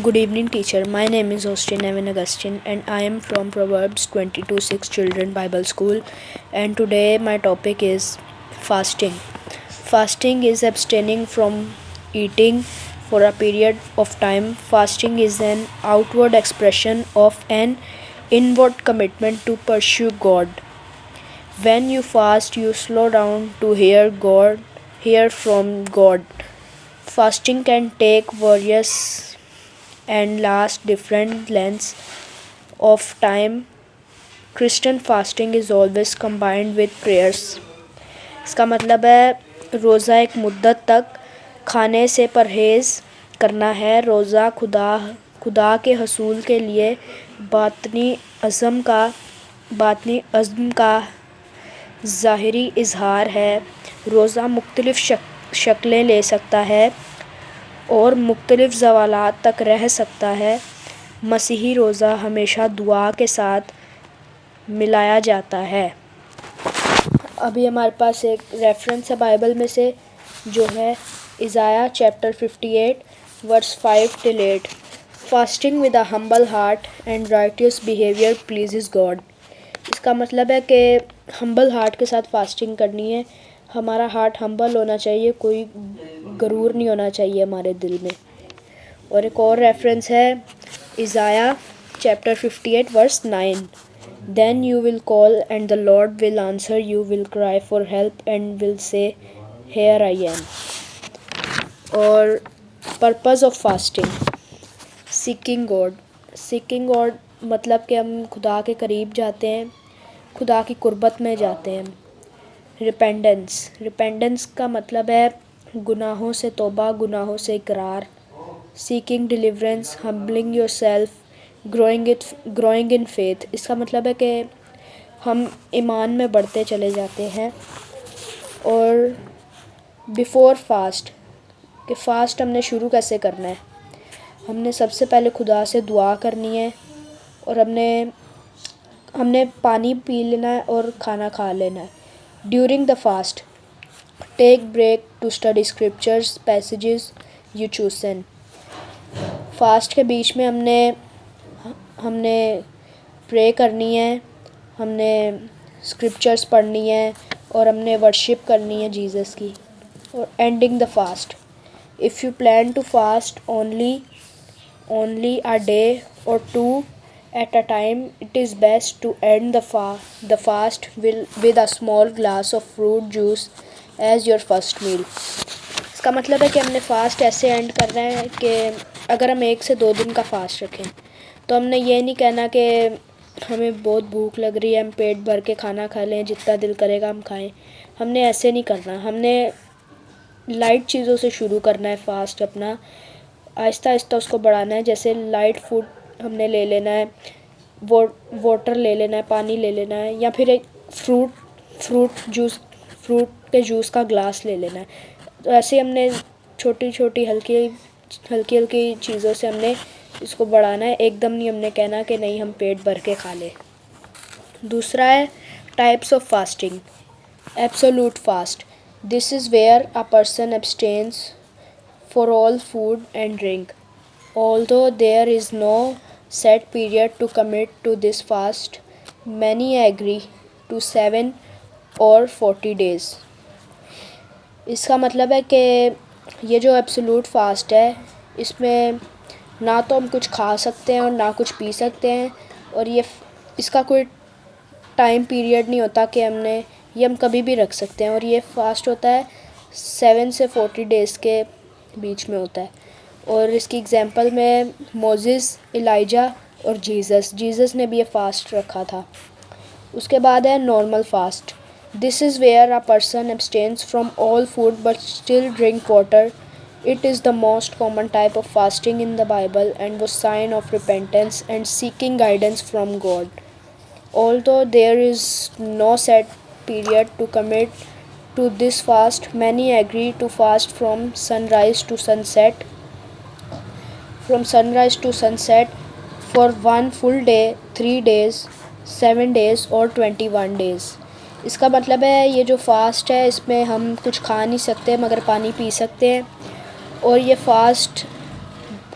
Good evening, teacher. My name is Austin Evan Augustine, and I am from Proverbs 22:6 Children Bible School. And today, my topic is fasting. Fasting is abstaining from eating for a period of time. Fasting is an outward expression of an inward commitment to pursue God. When you fast, you slow down to hear from God. Fasting can take various and last different lengths of time. Christian fasting is always combined with prayers. इसका मतलब है रोज़ा एक मुद्दत तक खाने से परहेज़ करना है। रोज़ा खुदा के हसूल के लिए बातनी अज़्म का ज़ाहिरी इजहार है। रोज़ा मुख्तलिफ़ शक्लें ले सकता है और मुख्तलिफ़ ज़वालात तक रह सकता है। मसीही रोज़ा हमेशा दुआ के साथ मिलाया जाता है। अभी हमारे पास एक रेफरेंस है बाइबल में से, जो है Isaiah chapter 58 verse 5-8। Fasting with a humble heart and righteous behaviour pleases God. इसका मतलब है कि हम्बल हार्ट के साथ फास्टिंग करनी है। हमारा हार्ट हम्बल होना चाहिए, कोई गरूर नहीं होना चाहिए हमारे दिल में। और एक और रेफरेंस है Isaiah chapter 58 verse 9। Then you will call and the Lord will answer, you will cry for help and will say here I am. और purpose of fasting, seeking God मतलब कि हम खुदा के करीब जाते हैं, खुदा की कुर्बत में जाते हैं। रिपेंडेंस का मतलब है गुनाहों से तौबा, गुनाहों से इकरार। Seeking deliverance, humbling yourself, growing in faith. इसका मतलब है कि हम ईमान में बढ़ते चले जाते हैं। और बिफोर फास्ट, कि फ़ास्ट हमने शुरू कैसे करना है। हमने सबसे पहले खुदा से दुआ करनी है और हमने पानी पी लेना है और खाना खा लेना है। During the fast take break to study scriptures passages you chosen. Fast के बीच में हमने प्रे करनी है, हमने स्क्रिप्चर्स पढ़नी है और हमने वर्शिप करनी है जीसस की। और ending the fast, if you plan to fast only a day or two at a time, it is best to end the fast with a small glass of fruit juice as your first meal। इसका मतलब है कि हमने fast ऐसे and करना है कि अगर हम 1 से 2 दिन का फ़ास्ट रखें तो हमने ये नहीं कहना कि हमें बहुत भूख लग रही है, हम पेट भर के खाना खा लें, जितना दिल करेगा हम खाएं। हमने ऐसे नहीं करना। हमने लाइट चीज़ों से शुरू करना है फ़ास्ट अपना, आहिस्ता आहिस्ता उसको बढ़ाना है। जैसे लाइट फूड हमने ले लेना है, वाटर ले लेना है, पानी ले लेना है, या फिर एक फ्रूट के जूस का ग्लास ले लेना है। तो ऐसे हमने छोटी छोटी हल्की चीज़ों से हमने इसको बढ़ाना है। एकदम नहीं हमने कहना कि नहीं हम पेट भर के खा लें। दूसरा है types of fasting. Absolute fast, this is where a person abstains for all food and drink. Although there is no set period to commit to this fast, many agree to 7 or 40 days। इसका मतलब है कि ये जो absolute fast है, इसमें ना तो हम कुछ खा सकते हैं और ना कुछ पी सकते हैं, और इसका कोई टाइम पीरियड नहीं होता कि ये हम कभी भी रख सकते हैं। और ये फास्ट होता है 7 से 40 डेज़ के बीच में होता है। और इसकी एग्जांपल में मोसेस, एलिजा और जीसस ने भी ये फास्ट रखा था। उसके बाद है normal fast. This is where a person abstains from all food but still drink water. It is the most common type of fasting in the Bible and was sign of repentance and seeking guidance from God। Although there is no set period to commit to this fast, many agree to fast from sunrise to sunset for 1 full day, 3 days, 7 days और 21 days। इसका मतलब है ये जो fast है इसमें हम कुछ खा नहीं सकते मगर पानी पी सकते हैं। और ये फास्ट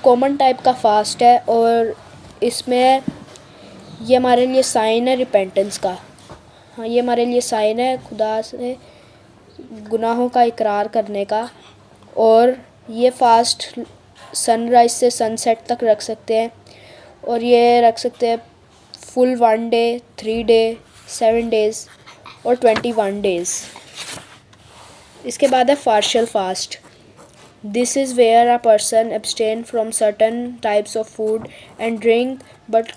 कॉमन टाइप का फास्ट है और इसमें ये हमारे लिए साइन है रिपेंटेंस का। हाँ, ये हमारे लिए साइन है खुदा से गुनाहों का इकरार करने का। और ये फास्ट सनराइज से सनसेट तक रख सकते हैं और ये रख सकते हैं फुल 1 डे, 3 डे, 7 डेज़ और 21 डेज़। इसके बाद है partial fast. This is where a person abstain from certain types of food and drink but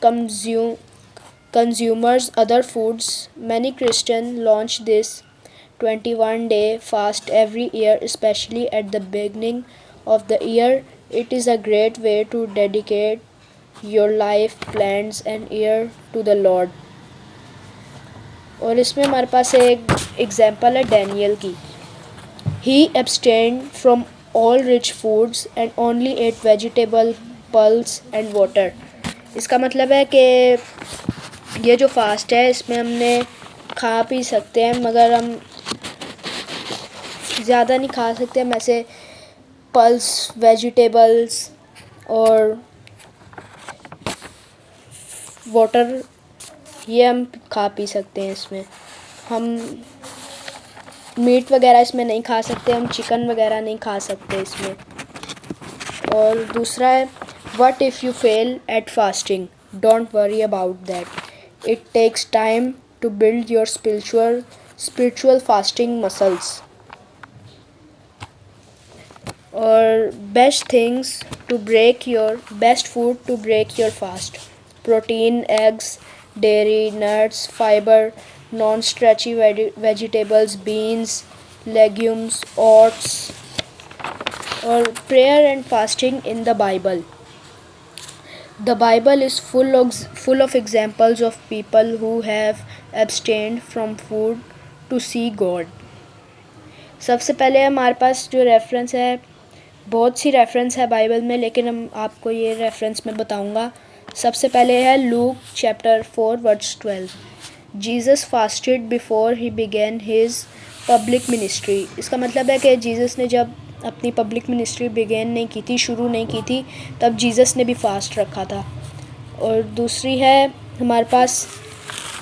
consumers other foods. Many Christians launch this 21-day fast every year, especially at the beginning of the year. It is a great way to dedicate your life, plans and year to the Lord. और इसमें हमारे पास एक example है Daniel की। He abstained from all rich foods and only ate vegetable, pulse and water. इसका मतलब है कि ये जो फास्ट है इसमें हमने खा पी सकते हैं मगर हम ज़्यादा नहीं खा सकते। हम ऐसे पल्स, वेजिटेबल्स और वाटर ये हम खा पी सकते हैं। इसमें हम मीट वगैरह इसमें नहीं खा सकते, हम चिकन वगैरह नहीं खा सकते इसमें। और दूसरा है what if you fail at fasting, don't worry about that, it takes time to build your spiritual fasting muscles. और best food to break your fast, protein, eggs, dairy, nuts, fibre, non starchy vegetables, beans, legumes, oats. और prayer and fasting in the Bible. The Bible is full of examples of people who have abstained from food to see God. सबसे पहले हमारे पास जो reference है, बहुत सी reference है Bible में, लेकिन हम आपको ये रेफरेंस में बताऊंगा। सबसे पहले है Luke chapter 4 verse 12। Jesus fasted before he begin his public ministry. इसका मतलब है कि जीसस ने जब अपनी पब्लिक मिनिस्ट्री बिगेन नहीं की थी, शुरू नहीं की थी, तब जीसस ने भी फास्ट रखा था। और दूसरी है हमारे पास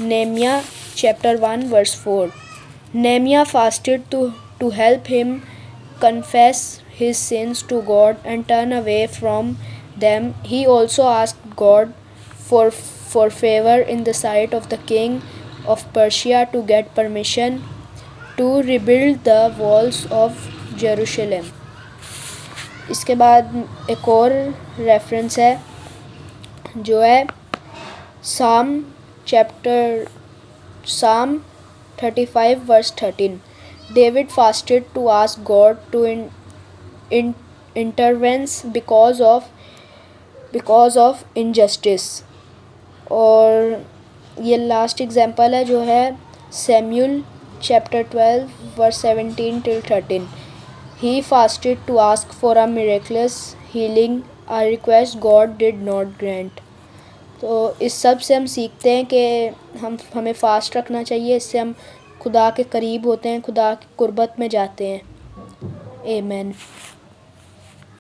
Nehemiah chapter 1 verse 4। Nehemiah fasted to help him confess his sins to God and turn away from them. He also asked God for favor in the sight of the king of Persia to get permission to rebuild the walls of Jerusalem. इसके बाद एक और reference है जो है साम 35 verse 13. David fasted to ask God to intervene because of injustice. और ये लास्ट एग्जाम्पल है जो है Samuel chapter 12 verse 17 till 13. He fasted to ask for a miraculous healing, a request God did not grant. तो इस सब से हम सीखते हैं कि हमें फ़ास्ट रखना चाहिए। इससे हम खुदा के करीब होते हैं, खुदा की कुर्बत में जाते हैं। आमीन।